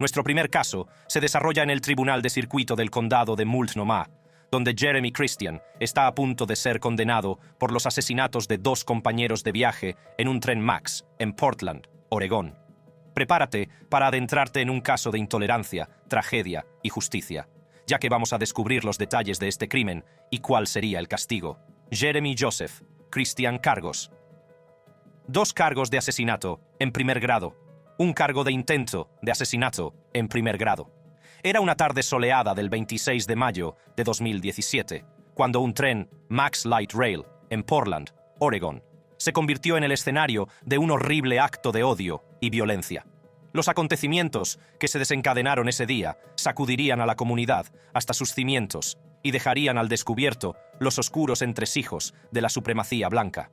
Nuestro primer caso se desarrolla en el Tribunal de Circuito del Condado de Multnomah, donde Jeremy Christian está a punto de ser condenado por los asesinatos de 2 compañeros de viaje en un tren Max en Portland, Oregón. Prepárate para adentrarte en un caso de intolerancia, tragedia y justicia, ya que vamos a descubrir los detalles de este crimen y cuál sería el castigo. Jeremy Joseph Christian cargos. 2 cargos de asesinato en primer grado. Un cargo de intento de asesinato en primer grado. Era una tarde soleada del 26 de mayo de 2017, cuando un tren Max Light Rail en Portland, Oregón, se convirtió en el escenario de un horrible acto de odio y violencia. Los acontecimientos que se desencadenaron ese día sacudirían a la comunidad hasta sus cimientos y dejarían al descubierto los oscuros entresijos de la supremacía blanca.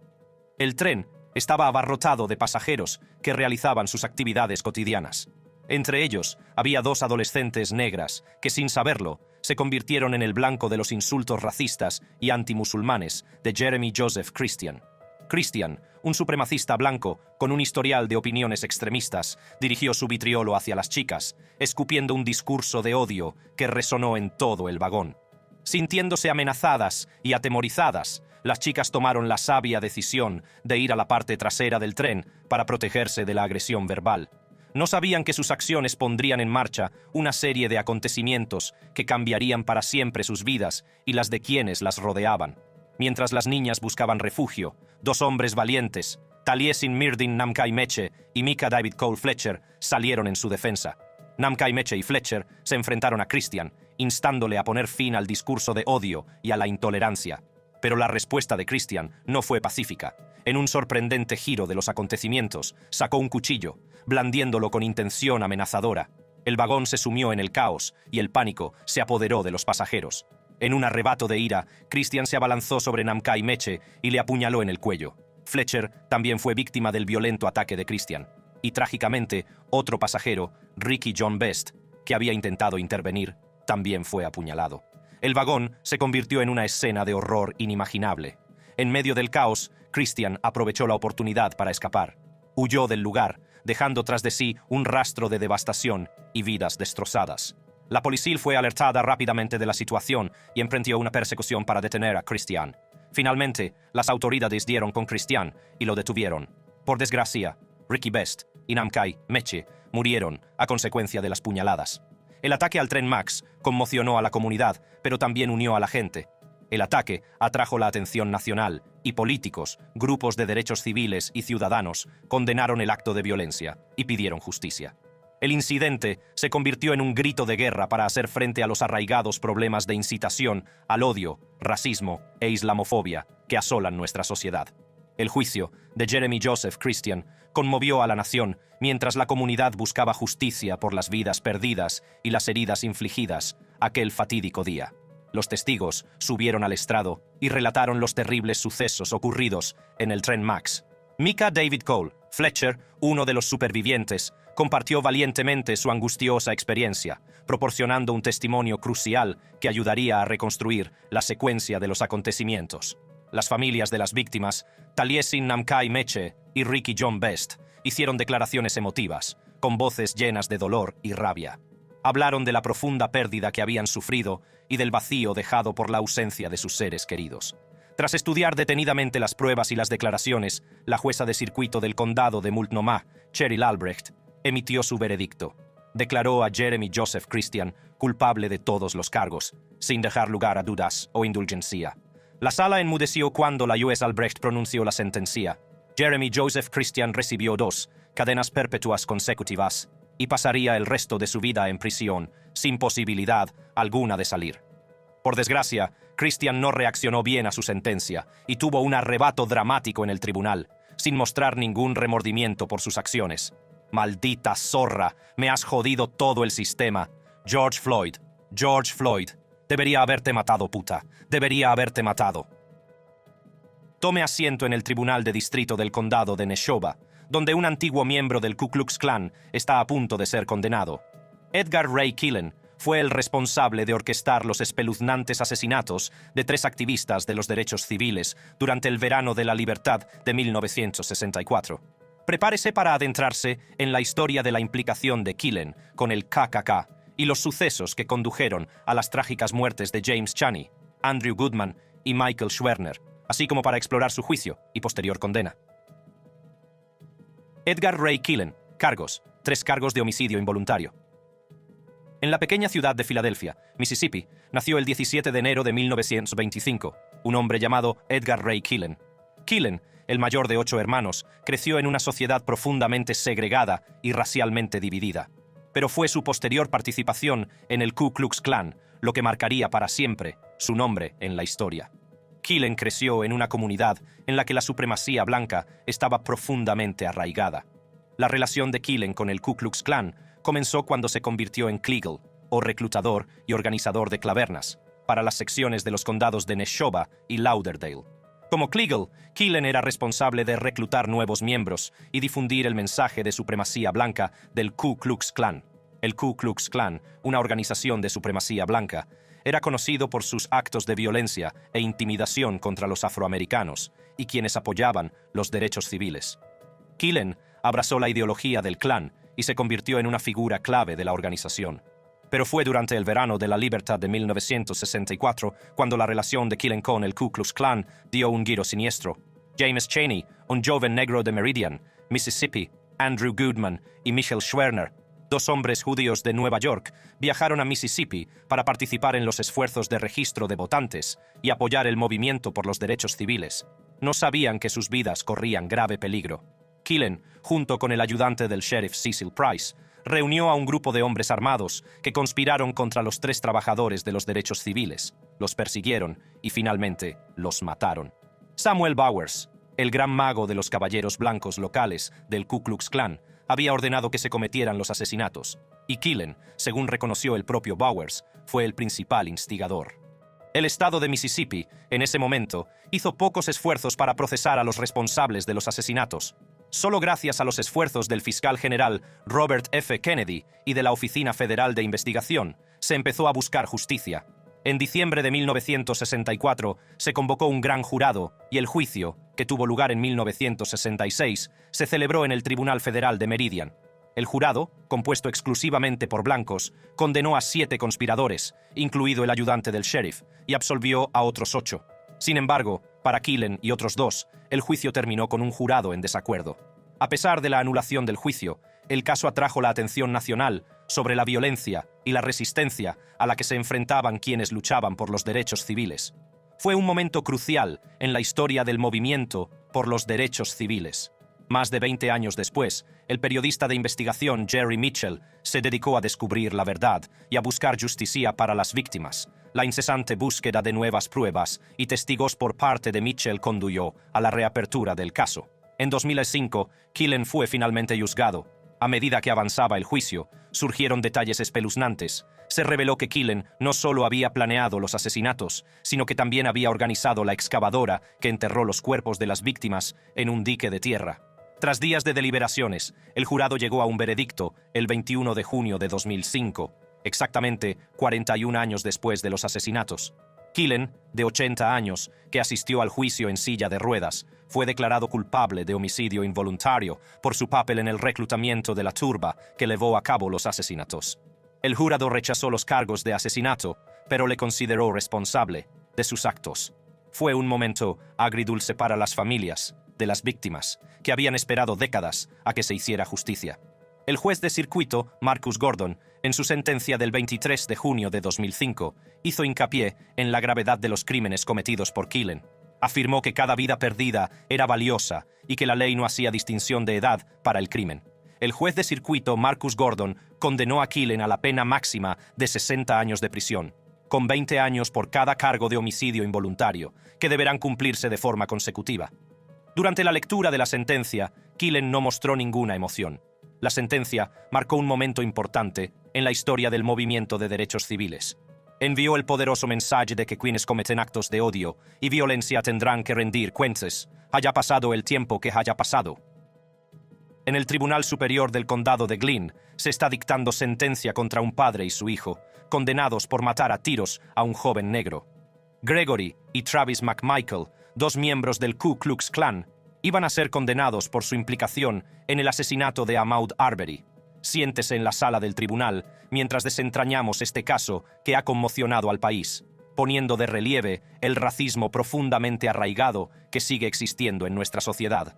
El tren estaba abarrotado de pasajeros que realizaban sus actividades cotidianas. Entre ellos había 2 adolescentes negras que, sin saberlo, se convirtieron en el blanco de los insultos racistas y antimusulmanes de Jeremy Joseph Christian. Christian, un supremacista blanco con un historial de opiniones extremistas, dirigió su vitriolo hacia las chicas, escupiendo un discurso de odio que resonó en todo el vagón. Sintiéndose amenazadas y atemorizadas, las chicas tomaron la sabia decisión de ir a la parte trasera del tren para protegerse de la agresión verbal. No sabían que sus acciones pondrían en marcha una serie de acontecimientos que cambiarían para siempre sus vidas y las de quienes las rodeaban. Mientras las niñas buscaban refugio, 2 hombres valientes, Taliesin Mirdin Namkai Meche y Mika David Cole Fletcher, salieron en su defensa. Namkai Meche y Fletcher se enfrentaron a Christian, instándole a poner fin al discurso de odio y a la intolerancia. Pero la respuesta de Christian no fue pacífica. En un sorprendente giro de los acontecimientos, sacó un cuchillo, blandiéndolo con intención amenazadora. El vagón se sumió en el caos y el pánico se apoderó de los pasajeros. En un arrebato de ira, Christian se abalanzó sobre Namkai Meche y le apuñaló en el cuello. Fletcher también fue víctima del violento ataque de Christian. Y trágicamente, otro pasajero, Ricky John Best, que había intentado intervenir, también fue apuñalado. El vagón se convirtió en una escena de horror inimaginable. En medio del caos, Christian aprovechó la oportunidad para escapar. Huyó del lugar, dejando tras de sí un rastro de devastación y vidas destrozadas. La policía fue alertada rápidamente de la situación y emprendió una persecución para detener a Christian. Finalmente, las autoridades dieron con Christian y lo detuvieron. Por desgracia, Ricky Best y Namkai Meche murieron a consecuencia de las puñaladas. El ataque al tren Max conmocionó a la comunidad, pero también unió a la gente. El ataque atrajo la atención nacional y políticos, grupos de derechos civiles y ciudadanos condenaron el acto de violencia y pidieron justicia. El incidente se convirtió en un grito de guerra para hacer frente a los arraigados problemas de incitación al odio, racismo e islamofobia que asolan nuestra sociedad. El juicio de Jeremy Joseph Christian conmovió a la nación mientras la comunidad buscaba justicia por las vidas perdidas y las heridas infligidas aquel fatídico día. Los testigos subieron al estrado y relataron los terribles sucesos ocurridos en el tren Max. Mika David Cole Fletcher, uno de los supervivientes, compartió valientemente su angustiosa experiencia, proporcionando un testimonio crucial que ayudaría a reconstruir la secuencia de los acontecimientos. Las familias de las víctimas, Taliesin Namkai Meche y Ricky John Best, hicieron declaraciones emotivas, con voces llenas de dolor y rabia. Hablaron de la profunda pérdida que habían sufrido y del vacío dejado por la ausencia de sus seres queridos. Tras estudiar detenidamente las pruebas y las declaraciones, la jueza de circuito del condado de Multnomah, Cheryl Albrecht, emitió su veredicto. Declaró a Jeremy Joseph Christian culpable de todos los cargos, sin dejar lugar a dudas o indulgencia. La sala enmudeció cuando la juez Albrecht pronunció la sentencia. Jeremy Joseph Christian recibió 2 cadenas perpetuas consecutivas y pasaría el resto de su vida en prisión, sin posibilidad alguna de salir. Por desgracia, Christian no reaccionó bien a su sentencia y tuvo un arrebato dramático en el tribunal, sin mostrar ningún remordimiento por sus acciones. «Maldita zorra, me has jodido todo el sistema. George Floyd, debería haberte matado, puta. Debería haberte matado». Tome asiento en el Tribunal de Distrito del Condado de Neshoba, donde un antiguo miembro del Ku Klux Klan está a punto de ser condenado. Edgar Ray Killen fue el responsable de orquestar los espeluznantes asesinatos de 3 activistas de los derechos civiles durante el verano de la libertad de 1964. Prepárese para adentrarse en la historia de la implicación de Killen con el KKK y los sucesos que condujeron a las trágicas muertes de James Chaney, Andrew Goodman y Michael Schwerner, así como para explorar su juicio y posterior condena. Edgar Ray Killen. Cargos. 3 cargos de homicidio involuntario. En la pequeña ciudad de Filadelfia, Mississippi, nació el 17 de enero de 1925, un hombre llamado Edgar Ray Killen. Killen, el mayor de 8 hermanos, creció en una sociedad profundamente segregada y racialmente dividida. Pero fue su posterior participación en el Ku Klux Klan lo que marcaría para siempre su nombre en la historia. Killen creció en una comunidad en la que la supremacía blanca estaba profundamente arraigada. La relación de Killen con el Ku Klux Klan comenzó cuando se convirtió en Kleagle, o reclutador y organizador de clavernas, para las secciones de los condados de Neshoba y Lauderdale. Como Kleagle, Killen era responsable de reclutar nuevos miembros y difundir el mensaje de supremacía blanca del Ku Klux Klan. El Ku Klux Klan, una organización de supremacía blanca, era conocido por sus actos de violencia e intimidación contra los afroamericanos y quienes apoyaban los derechos civiles. Killen abrazó la ideología del Klan y se convirtió en una figura clave de la organización. Pero fue durante el verano de la libertad de 1964 cuando la relación de Killen con el Ku Klux Klan dio un giro siniestro. James Chaney, un joven negro de Meridian, Mississippi, Andrew Goodman y Michael Schwerner, 2 hombres judíos de Nueva York, viajaron a Mississippi para participar en los esfuerzos de registro de votantes y apoyar el movimiento por los derechos civiles. No sabían que sus vidas corrían grave peligro. Killen, junto con el ayudante del sheriff Cecil Price, reunió a un grupo de hombres armados que conspiraron contra los 3 trabajadores de los derechos civiles, los persiguieron y finalmente los mataron. Samuel Bowers, el gran mago de los caballeros blancos locales del Ku Klux Klan, había ordenado que se cometieran los asesinatos, y Killen, según reconoció el propio Bowers, fue el principal instigador. El estado de Mississippi, en ese momento, hizo pocos esfuerzos para procesar a los responsables de los asesinatos. Solo gracias a los esfuerzos del fiscal general Robert F. Kennedy y de la Oficina Federal de Investigación, se empezó a buscar justicia. En diciembre de 1964 se convocó un gran jurado y el juicio, que tuvo lugar en 1966, se celebró en el Tribunal Federal de Meridian. El jurado, compuesto exclusivamente por blancos, condenó a 7 conspiradores, incluido el ayudante del sheriff, y absolvió a otros 8. Sin embargo, para Killen y otros 2, el juicio terminó con un jurado en desacuerdo. A pesar de la anulación del juicio, el caso atrajo la atención nacional sobre la violencia y la resistencia a la que se enfrentaban quienes luchaban por los derechos civiles. Fue un momento crucial en la historia del movimiento por los derechos civiles. Más de 20 años después, el periodista de investigación Jerry Mitchell se dedicó a descubrir la verdad y a buscar justicia para las víctimas. La incesante búsqueda de nuevas pruebas y testigos por parte de Mitchell condujo a la reapertura del caso. En 2005, Killen fue finalmente juzgado. A medida que avanzaba el juicio, surgieron detalles espeluznantes. Se reveló que Killen no solo había planeado los asesinatos, sino que también había organizado la excavadora que enterró los cuerpos de las víctimas en un dique de tierra. Tras días de deliberaciones, el jurado llegó a un veredicto el 21 de junio de 2005, exactamente 41 años después de los asesinatos. Killen, de 80 años, que asistió al juicio en silla de ruedas, fue declarado culpable de homicidio involuntario por su papel en el reclutamiento de la turba que llevó a cabo los asesinatos. El jurado rechazó los cargos de asesinato, pero le consideró responsable de sus actos. Fue un momento agridulce para las familias de las víctimas, que habían esperado décadas a que se hiciera justicia. El juez de circuito, Marcus Gordon, en su sentencia del 23 de junio de 2005, hizo hincapié en la gravedad de los crímenes cometidos por Killen. Afirmó que cada vida perdida era valiosa y que la ley no hacía distinción de edad para el crimen. El juez de circuito, Marcus Gordon, condenó a Killen a la pena máxima de 60 años de prisión, con 20 años por cada cargo de homicidio involuntario, que deberán cumplirse de forma consecutiva. Durante la lectura de la sentencia, Killen no mostró ninguna emoción. La sentencia marcó un momento importante en la historia del movimiento de derechos civiles. Envió el poderoso mensaje de que quienes cometen actos de odio y violencia tendrán que rendir cuentas, haya pasado el tiempo que haya pasado. En el Tribunal Superior del Condado de Glynn se está dictando sentencia contra un padre y su hijo, condenados por matar a tiros a un joven negro. Gregory y Travis McMichael, 2 miembros del Ku Klux Klan, Iban a ser condenados por su implicación en el asesinato de Ahmaud Arbery. Siéntese en la sala del tribunal mientras desentrañamos este caso que ha conmocionado al país, poniendo de relieve el racismo profundamente arraigado que sigue existiendo en nuestra sociedad.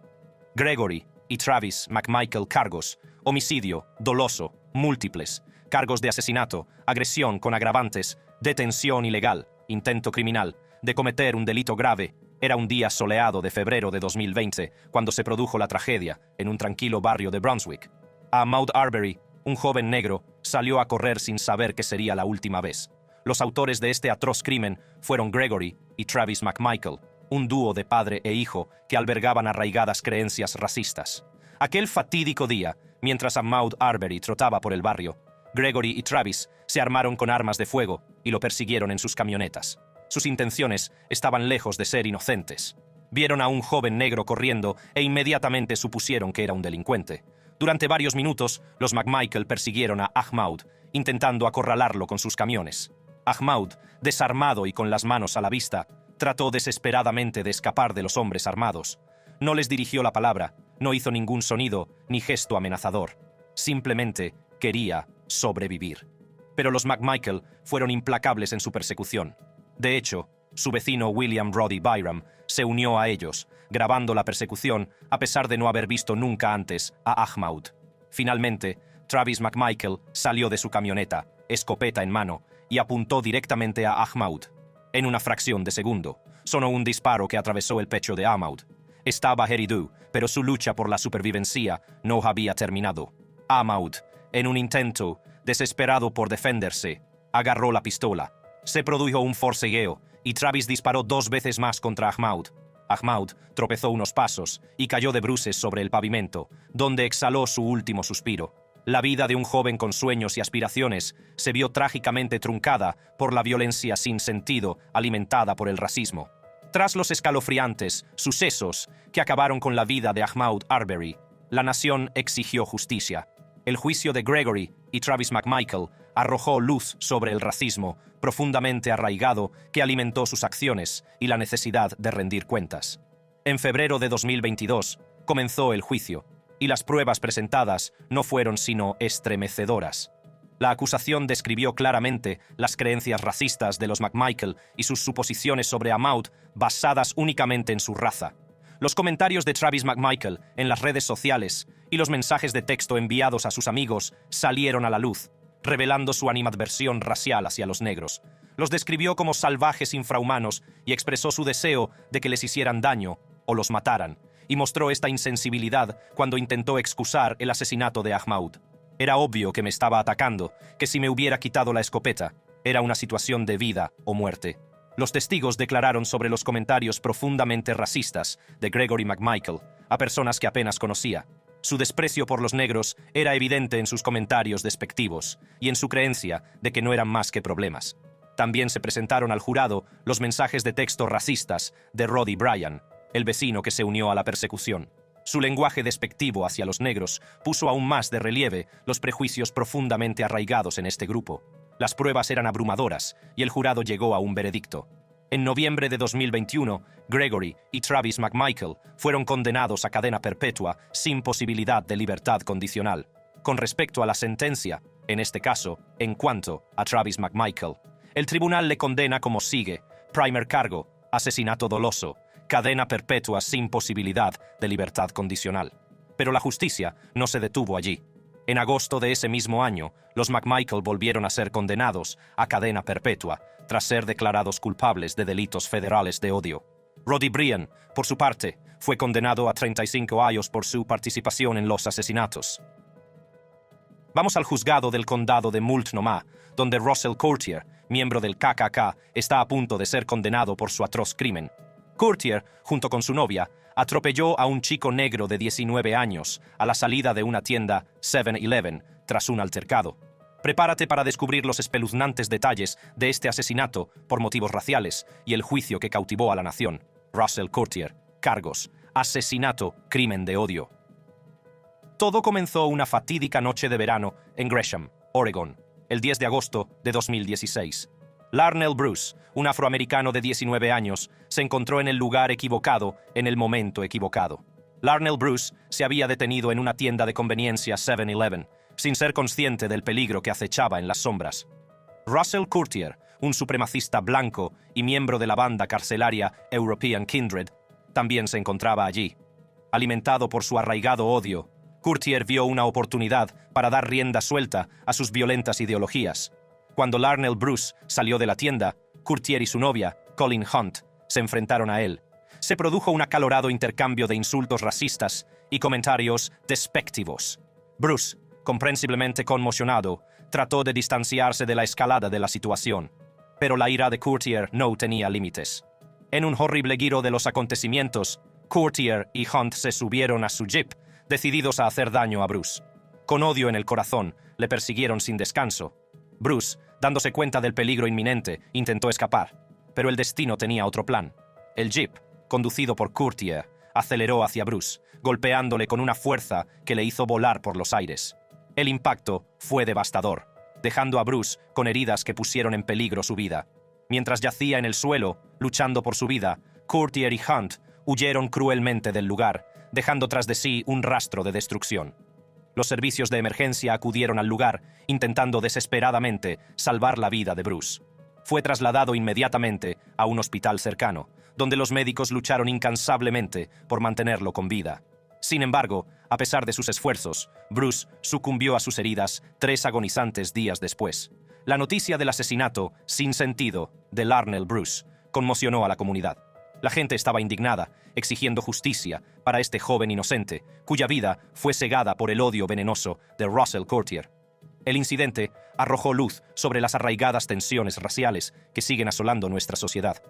Gregory y Travis McMichael cargos: homicidio, doloso, múltiples, cargos de asesinato, agresión con agravantes, detención ilegal, intento criminal, de cometer un delito grave. Era un día soleado de febrero de 2020 cuando se produjo la tragedia en un tranquilo barrio de Brunswick. Ahmaud Arbery, un joven negro, salió a correr sin saber que sería la última vez. Los autores de este atroz crimen fueron Gregory y Travis McMichael, un dúo de padre e hijo que albergaban arraigadas creencias racistas. Aquel fatídico día, mientras Ahmaud Arbery trotaba por el barrio, Gregory y Travis se armaron con armas de fuego y lo persiguieron en sus camionetas. Sus intenciones estaban lejos de ser inocentes. Vieron a un joven negro corriendo e inmediatamente supusieron que era un delincuente. Durante varios minutos, los McMichael persiguieron a Ahmaud, intentando acorralarlo con sus camiones. Ahmaud, desarmado y con las manos a la vista, trató desesperadamente de escapar de los hombres armados. No les dirigió la palabra, no hizo ningún sonido ni gesto amenazador. Simplemente quería sobrevivir. Pero los McMichael fueron implacables en su persecución. De hecho, su vecino William Roddy Byram se unió a ellos, grabando la persecución a pesar de no haber visto nunca antes a Ahmaud. Finalmente, Travis McMichael salió de su camioneta, escopeta en mano, y apuntó directamente a Ahmaud. En una fracción de segundo, sonó un disparo que atravesó el pecho de Ahmaud. Estaba herido, pero su lucha por la supervivencia no había terminado. Ahmaud, en un intento desesperado por defenderse, agarró la pistola. Se produjo un forcejeo y Travis disparó 2 veces más contra Ahmaud. Ahmaud tropezó unos pasos y cayó de bruces sobre el pavimento, donde exhaló su último suspiro. La vida de un joven con sueños y aspiraciones se vio trágicamente truncada por la violencia sin sentido alimentada por el racismo. Tras los escalofriantes sucesos que acabaron con la vida de Ahmaud Arbery, la nación exigió justicia. El juicio de Gregory y Travis McMichael arrojó luz sobre el racismo profundamente arraigado que alimentó sus acciones y la necesidad de rendir cuentas. En febrero de 2022 comenzó el juicio, y las pruebas presentadas no fueron sino estremecedoras. La acusación describió claramente las creencias racistas de los McMichael y sus suposiciones sobre Ahmaud basadas únicamente en su raza. Los comentarios de Travis McMichael en las redes sociales y los mensajes de texto enviados a sus amigos salieron a la luz, revelando su animadversión racial hacia los negros. Los describió como salvajes infrahumanos y expresó su deseo de que les hicieran daño o los mataran, y mostró esta insensibilidad cuando intentó excusar el asesinato de Ahmaud. Era obvio que me estaba atacando, que si me hubiera quitado la escopeta, era una situación de vida o muerte. Los testigos declararon sobre los comentarios profundamente racistas de Gregory McMichael a personas que apenas conocía. Su desprecio por los negros era evidente en sus comentarios despectivos y en su creencia de que no eran más que problemas. También se presentaron al jurado los mensajes de texto racistas de Roddy Bryan, el vecino que se unió a la persecución. Su lenguaje despectivo hacia los negros puso aún más de relieve los prejuicios profundamente arraigados en este grupo. Las pruebas eran abrumadoras y el jurado llegó a un veredicto. En noviembre de 2021, Gregory y Travis McMichael fueron condenados a cadena perpetua sin posibilidad de libertad condicional. Con respecto a la sentencia, en este caso, en cuanto a Travis McMichael, el tribunal le condena como sigue: primer cargo, asesinato doloso, cadena perpetua sin posibilidad de libertad condicional. Pero la justicia no se detuvo allí. En agosto de ese mismo año, los McMichael volvieron a ser condenados a cadena perpetua tras ser declarados culpables de delitos federales de odio. Roddy Bryan, por su parte, fue condenado a 35 años por su participación en los asesinatos. Vamos al juzgado del condado de Multnomah, donde Russell Courtier, miembro del KKK, está a punto de ser condenado por su atroz crimen. Courtier, junto con su novia, atropelló a un chico negro de 19 años a la salida de una tienda 7-Eleven tras un altercado. Prepárate para descubrir los espeluznantes detalles de este asesinato por motivos raciales y el juicio que cautivó a la nación. Russell Courtier, cargos, asesinato, crimen de odio. Todo comenzó una fatídica noche de verano en Gresham, Oregon, el 10 de agosto de 2016. Larnell Bruce, un afroamericano de 19 años, se encontró en el lugar equivocado en el momento equivocado. Larnell Bruce se había detenido en una tienda de conveniencia 7-Eleven, sin ser consciente del peligro que acechaba en las sombras. Russell Courtier, un supremacista blanco y miembro de la banda carcelaria European Kindred, también se encontraba allí. Alimentado por su arraigado odio, Courtier vio una oportunidad para dar rienda suelta a sus violentas ideologías. Cuando Larnell Bruce salió de la tienda, Courtier y su novia, Colleen Hunt, se enfrentaron a él. Se produjo un acalorado intercambio de insultos racistas y comentarios despectivos. Bruce, comprensiblemente conmocionado, trató de distanciarse de la escalada de la situación, pero la ira de Courtier no tenía límites. En un horrible giro de los acontecimientos, Courtier y Hunt se subieron a su jeep, decididos a hacer daño a Bruce. Con odio en el corazón, le persiguieron sin descanso. Bruce, dándose cuenta del peligro inminente, intentó escapar, pero el destino tenía otro plan. El jeep, conducido por Courtier, aceleró hacia Bruce, golpeándole con una fuerza que le hizo volar por los aires. El impacto fue devastador, dejando a Bruce con heridas que pusieron en peligro su vida. Mientras yacía en el suelo, luchando por su vida, Courtier y Hunt huyeron cruelmente del lugar, dejando tras de sí un rastro de destrucción. Los servicios de emergencia acudieron al lugar, intentando desesperadamente salvar la vida de Bruce. Fue trasladado inmediatamente a un hospital cercano, donde los médicos lucharon incansablemente por mantenerlo con vida. Sin embargo, a pesar de sus esfuerzos, Bruce sucumbió a sus heridas 3 agonizantes días después. La noticia del asesinato, sin sentido, de Larnell Bruce, conmocionó a la comunidad. La gente estaba indignada, exigiendo justicia para este joven inocente, cuya vida fue cegada por el odio venenoso de Russell Courtier. El incidente arrojó luz sobre las arraigadas tensiones raciales que siguen asolando nuestra sociedad.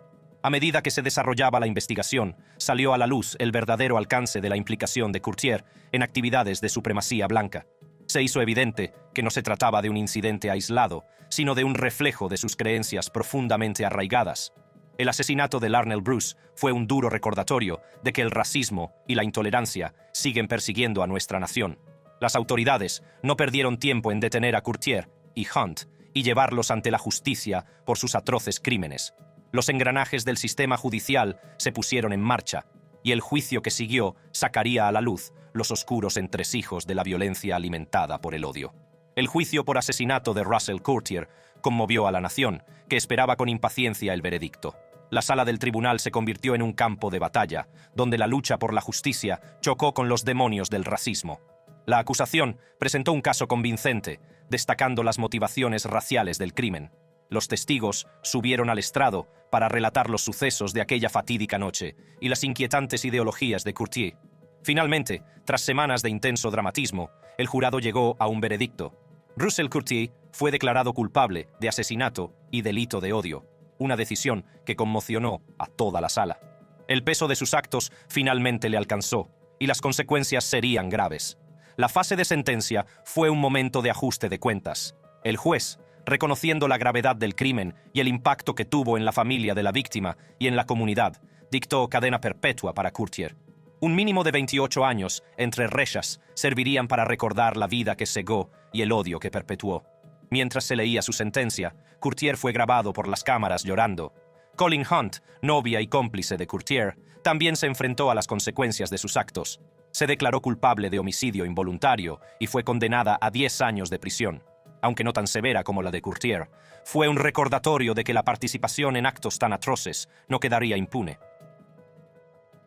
A medida que se desarrollaba la investigación, salió a la luz el verdadero alcance de la implicación de Courtier en actividades de supremacía blanca. Se hizo evidente que no se trataba de un incidente aislado, sino de un reflejo de sus creencias profundamente arraigadas. El asesinato de Larnell Bruce fue un duro recordatorio de que el racismo y la intolerancia siguen persiguiendo a nuestra nación. Las autoridades no perdieron tiempo en detener a Courtier y Hunt y llevarlos ante la justicia por sus atroces crímenes. Los engranajes del sistema judicial se pusieron en marcha, y el juicio que siguió sacaría a la luz los oscuros entresijos de la violencia alimentada por el odio. El juicio por asesinato de Russell Courtier conmovió a la nación, que esperaba con impaciencia el veredicto. La sala del tribunal se convirtió en un campo de batalla, donde la lucha por la justicia chocó con los demonios del racismo. La acusación presentó un caso convincente, destacando las motivaciones raciales del crimen. Los testigos subieron al estrado para relatar los sucesos de aquella fatídica noche y las inquietantes ideologías de Courtier. Finalmente, tras semanas de intenso dramatismo, el jurado llegó a un veredicto. Russell Courtier fue declarado culpable de asesinato y delito de odio, una decisión que conmocionó a toda la sala. El peso de sus actos finalmente le alcanzó, y las consecuencias serían graves. La fase de sentencia fue un momento de ajuste de cuentas. El juez, reconociendo la gravedad del crimen y el impacto que tuvo en la familia de la víctima y en la comunidad, dictó cadena perpetua para Courtier. Un mínimo de 28 años entre reshas servirían para recordar la vida que cegó y el odio que perpetuó. Mientras se leía su sentencia, Courtier fue grabado por las cámaras llorando. Colleen Hunt, novia y cómplice de Courtier, también se enfrentó a las consecuencias de sus actos. Se declaró culpable de homicidio involuntario y fue condenada a 10 años de prisión. Aunque no tan severa como la de Courtier, fue un recordatorio de que la participación en actos tan atroces no quedaría impune.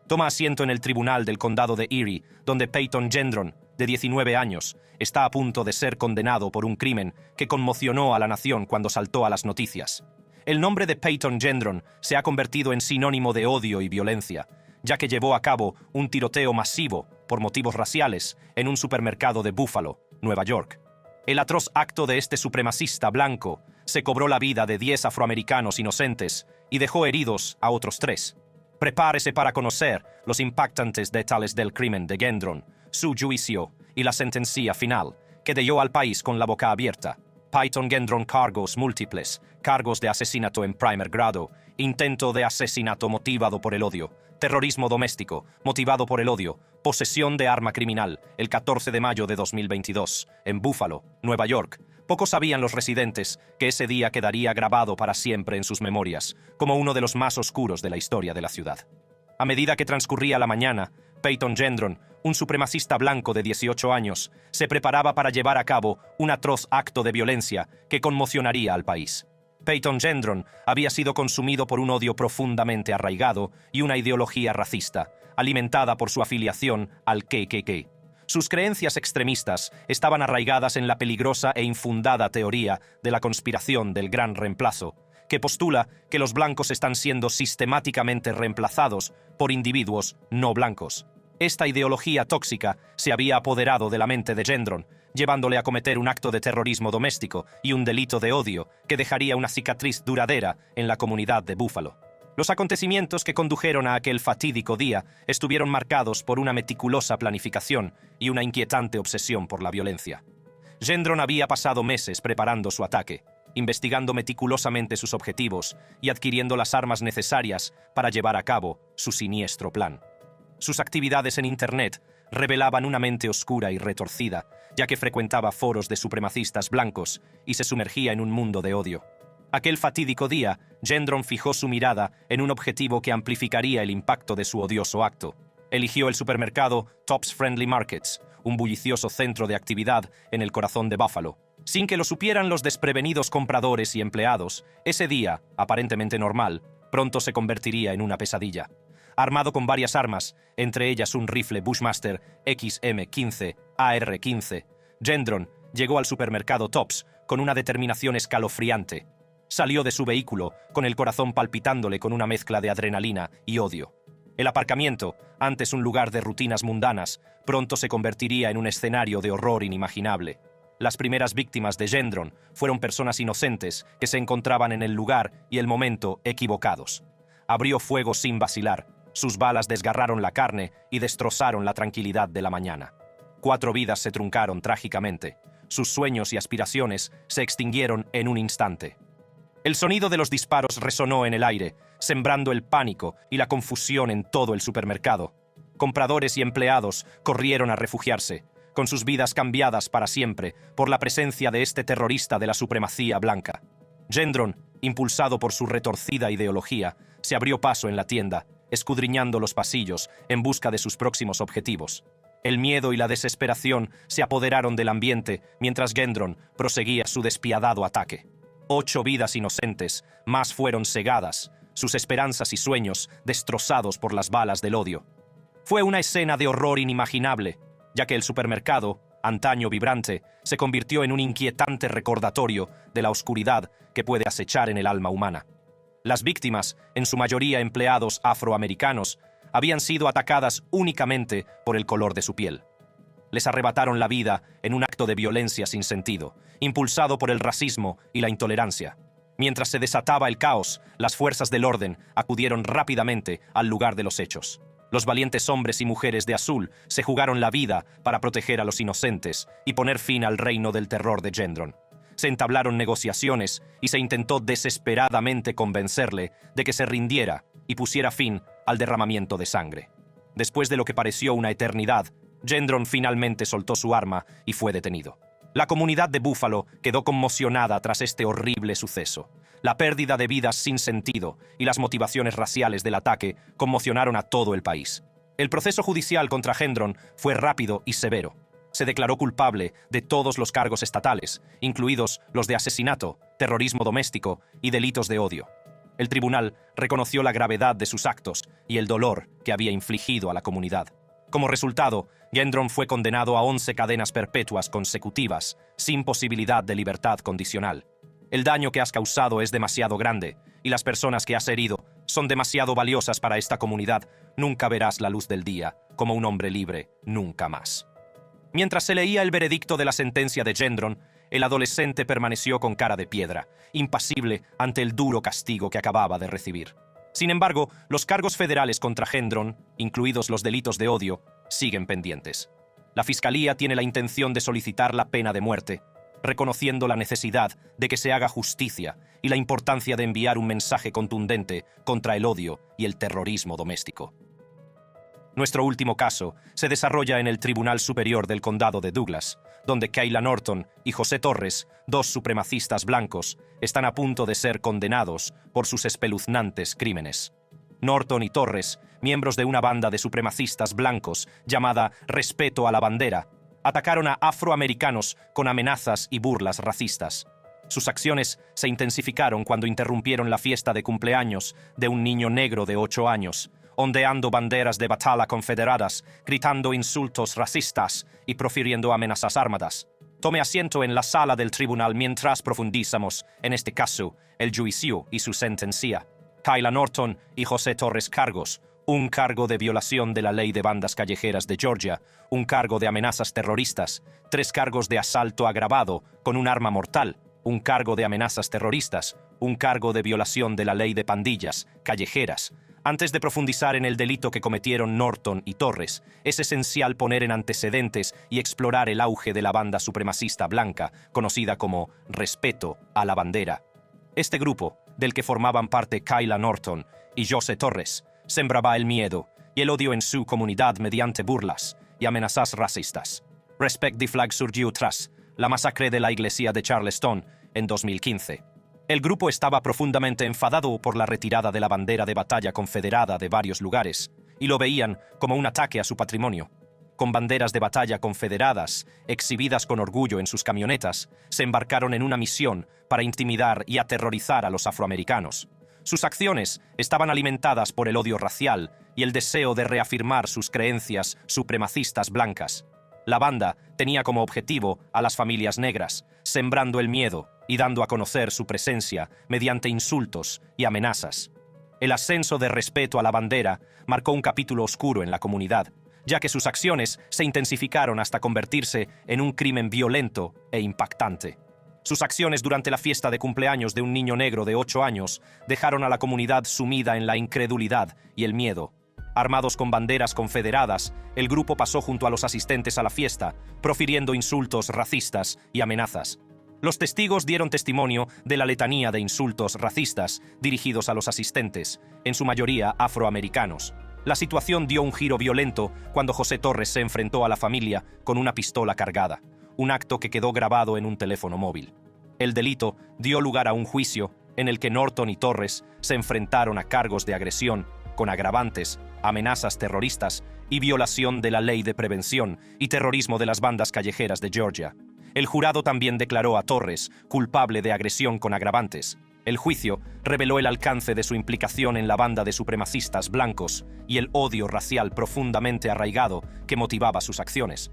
Toma asiento en el tribunal del condado de Erie, donde Peyton Gendron, de 19 años, está a punto de ser condenado por un crimen que conmocionó a la nación cuando saltó a las noticias. El nombre de Peyton Gendron se ha convertido en sinónimo de odio y violencia, ya que llevó a cabo un tiroteo masivo por motivos raciales en un supermercado de Buffalo, Nueva York. El atroz acto de este supremacista blanco se cobró la vida de 10 afroamericanos inocentes y dejó heridos a otros 3. Prepárese para conocer los impactantes detalles del crimen de Gendron, su juicio y la sentencia final, que dejó al país con la boca abierta. Peyton Gendron cargos múltiples, cargos de asesinato en primer grado, intento de asesinato motivado por el odio, terrorismo doméstico motivado por el odio, posesión de arma criminal, el 14 de mayo de 2022, en Buffalo, Nueva York. Pocos sabían los residentes que ese día quedaría grabado para siempre en sus memorias, como uno de los más oscuros de la historia de la ciudad. A medida que transcurría la mañana, Peyton Gendron, un supremacista blanco de 18 años, se preparaba para llevar a cabo un atroz acto de violencia que conmocionaría al país. Peyton Gendron había sido consumido por un odio profundamente arraigado y una ideología racista, alimentada por su afiliación al KKK. Sus creencias extremistas estaban arraigadas en la peligrosa e infundada teoría de la conspiración del gran reemplazo, que postula que los blancos están siendo sistemáticamente reemplazados por individuos no blancos. Esta ideología tóxica se había apoderado de la mente de Gendron, llevándole a cometer un acto de terrorismo doméstico y un delito de odio que dejaría una cicatriz duradera en la comunidad de Buffalo. Los acontecimientos que condujeron a aquel fatídico día estuvieron marcados por una meticulosa planificación y una inquietante obsesión por la violencia. Gendron había pasado meses preparando su ataque, investigando meticulosamente sus objetivos y adquiriendo las armas necesarias para llevar a cabo su siniestro plan. Sus actividades en Internet revelaban una mente oscura y retorcida, ya que frecuentaba foros de supremacistas blancos y se sumergía en un mundo de odio. Aquel fatídico día, Gendron fijó su mirada en un objetivo que amplificaría el impacto de su odioso acto. Eligió el supermercado Tops Friendly Markets, un bullicioso centro de actividad en el corazón de Buffalo. Sin que lo supieran los desprevenidos compradores y empleados, ese día, aparentemente normal, pronto se convertiría en una pesadilla. Armado con varias armas, entre ellas un rifle Bushmaster XM-15 AR-15, Gendron llegó al supermercado Tops con una determinación escalofriante. Salió de su vehículo con el corazón palpitándole con una mezcla de adrenalina y odio. El aparcamiento, antes un lugar de rutinas mundanas, pronto se convertiría en un escenario de horror inimaginable. Las primeras víctimas de Gendron fueron personas inocentes que se encontraban en el lugar y el momento equivocados. Abrió fuego sin vacilar. Sus balas desgarraron la carne y destrozaron la tranquilidad de la mañana. 4 vidas se truncaron trágicamente. Sus sueños y aspiraciones se extinguieron en un instante. El sonido de los disparos resonó en el aire, sembrando el pánico y la confusión en todo el supermercado. Compradores y empleados corrieron a refugiarse, con sus vidas cambiadas para siempre por la presencia de este terrorista de la supremacía blanca. Gendron, impulsado por su retorcida ideología, se abrió paso en la tienda, escudriñando los pasillos en busca de sus próximos objetivos. El miedo y la desesperación se apoderaron del ambiente mientras Gendron proseguía su despiadado ataque. 8 vidas inocentes más fueron cegadas, sus esperanzas y sueños destrozados por las balas del odio. Fue una escena de horror inimaginable, ya que el supermercado, antaño vibrante, se convirtió en un inquietante recordatorio de la oscuridad que puede acechar en el alma humana. Las víctimas, en su mayoría empleados afroamericanos, habían sido atacadas únicamente por el color de su piel. Les arrebataron la vida en un acto de violencia sin sentido, impulsado por el racismo y la intolerancia. Mientras se desataba el caos, las fuerzas del orden acudieron rápidamente al lugar de los hechos. Los valientes hombres y mujeres de azul se jugaron la vida para proteger a los inocentes y poner fin al reino del terror de Gendron. Se entablaron negociaciones y se intentó desesperadamente convencerle de que se rindiera y pusiera fin al derramamiento de sangre. Después de lo que pareció una eternidad, Gendron finalmente soltó su arma y fue detenido. La comunidad de Buffalo quedó conmocionada tras este horrible suceso. La pérdida de vidas sin sentido y las motivaciones raciales del ataque conmocionaron a todo el país. El proceso judicial contra Gendron fue rápido y severo. Se declaró culpable de todos los cargos estatales, incluidos los de asesinato, terrorismo doméstico y delitos de odio. El tribunal reconoció la gravedad de sus actos y el dolor que había infligido a la comunidad. Como resultado, Gendron fue condenado a 11 cadenas perpetuas consecutivas, sin posibilidad de libertad condicional. El daño que has causado es demasiado grande, y las personas que has herido son demasiado valiosas para esta comunidad. Nunca verás la luz del día, como un hombre libre, nunca más. Mientras se leía el veredicto de la sentencia de Gendron, el adolescente permaneció con cara de piedra, impasible ante el duro castigo que acababa de recibir. Sin embargo, los cargos federales contra Gendron, incluidos los delitos de odio, siguen pendientes. La Fiscalía tiene la intención de solicitar la pena de muerte, reconociendo la necesidad de que se haga justicia y la importancia de enviar un mensaje contundente contra el odio y el terrorismo doméstico. Nuestro último caso se desarrolla en el Tribunal Superior del Condado de Douglas, donde Kayla Norton y José Torres, 2 supremacistas blancos, están a punto de ser condenados por sus espeluznantes crímenes. Norton y Torres, miembros de una banda de supremacistas blancos llamada Respeto a la Bandera, atacaron a afroamericanos con amenazas y burlas racistas. Sus acciones se intensificaron cuando interrumpieron la fiesta de cumpleaños de un niño negro de 8 años, ondeando banderas de batalla confederadas, gritando insultos racistas y profiriendo amenazas armadas. Tome asiento en la sala del tribunal mientras profundizamos, en este caso, el juicio y su sentencia. Kayla Norton y José Torres cargos: un cargo de violación de la ley de bandas callejeras de Georgia, un cargo de amenazas terroristas, 3 cargos de asalto agravado con un arma mortal, un cargo de amenazas terroristas, un cargo de violación de la ley de pandillas callejeras. Antes de profundizar en el delito que cometieron Norton y Torres, es esencial poner en antecedentes y explorar el auge de la banda supremacista blanca, conocida como Respeto a la Bandera. Este grupo, del que formaban parte Kayla Norton y José Torres, sembraba el miedo y el odio en su comunidad mediante burlas y amenazas racistas. Respect the Flag surgió tras la masacre de la iglesia de Charleston en 2015. El grupo estaba profundamente enfadado por la retirada de la bandera de batalla confederada de varios lugares, y lo veían como un ataque a su patrimonio. Con banderas de batalla confederadas, exhibidas con orgullo en sus camionetas, se embarcaron en una misión para intimidar y aterrorizar a los afroamericanos. Sus acciones estaban alimentadas por el odio racial y el deseo de reafirmar sus creencias supremacistas blancas. La banda tenía como objetivo a las familias negras, sembrando el miedo y dando a conocer su presencia mediante insultos y amenazas. El ascenso de Respeto a la Bandera marcó un capítulo oscuro en la comunidad, ya que sus acciones se intensificaron hasta convertirse en un crimen violento e impactante. Sus acciones durante la fiesta de cumpleaños de un niño negro de 8 años dejaron a la comunidad sumida en la incredulidad y el miedo. Armados con banderas confederadas, el grupo pasó junto a los asistentes a la fiesta, profiriendo insultos racistas y amenazas. Los testigos dieron testimonio de la letanía de insultos racistas dirigidos a los asistentes, en su mayoría afroamericanos. La situación dio un giro violento cuando José Torres se enfrentó a la familia con una pistola cargada, un acto que quedó grabado en un teléfono móvil. El delito dio lugar a un juicio en el que Norton y Torres se enfrentaron a cargos de agresión con agravantes, amenazas terroristas y violación de la ley de prevención y terrorismo de las bandas callejeras de Georgia. El jurado también declaró a Torres culpable de agresión con agravantes. El juicio reveló el alcance de su implicación en la banda de supremacistas blancos y el odio racial profundamente arraigado que motivaba sus acciones.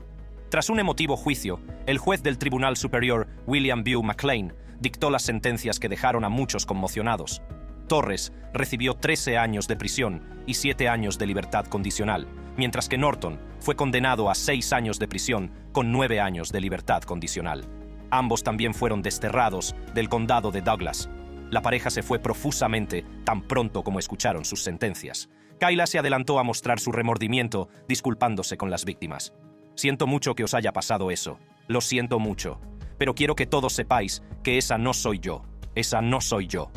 Tras un emotivo juicio, el juez del Tribunal Superior, William B. McLean, dictó las sentencias que dejaron a muchos conmocionados. Torres recibió 13 años de prisión y 7 años de libertad condicional, mientras que Norton fue condenado a 6 años de prisión con 9 años de libertad condicional. Ambos también fueron desterrados del condado de Douglas. La pareja se fue profusamente tan pronto como escucharon sus sentencias. Kayla se adelantó a mostrar su remordimiento, disculpándose con las víctimas. Siento mucho que os haya pasado eso. Lo siento mucho. Pero quiero que todos sepáis que esa no soy yo. Esa no soy yo.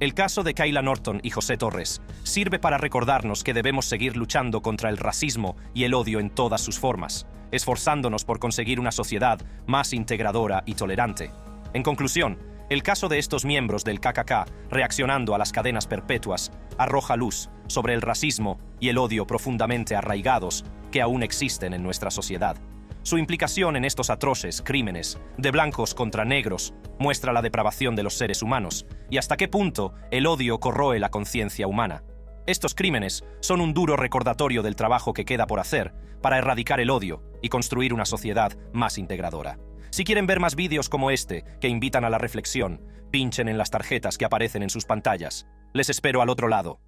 El caso de Kayla Norton y José Torres sirve para recordarnos que debemos seguir luchando contra el racismo y el odio en todas sus formas, esforzándonos por conseguir una sociedad más integradora y tolerante. En conclusión, el caso de estos miembros del KKK reaccionando a las cadenas perpetuas arroja luz sobre el racismo y el odio profundamente arraigados que aún existen en nuestra sociedad. Su implicación en estos atroces crímenes de blancos contra negros muestra la depravación de los seres humanos y hasta qué punto el odio corroe la conciencia humana. Estos crímenes son un duro recordatorio del trabajo que queda por hacer para erradicar el odio y construir una sociedad más integradora. Si quieren ver más vídeos como este que invitan a la reflexión, pinchen en las tarjetas que aparecen en sus pantallas. Les espero al otro lado.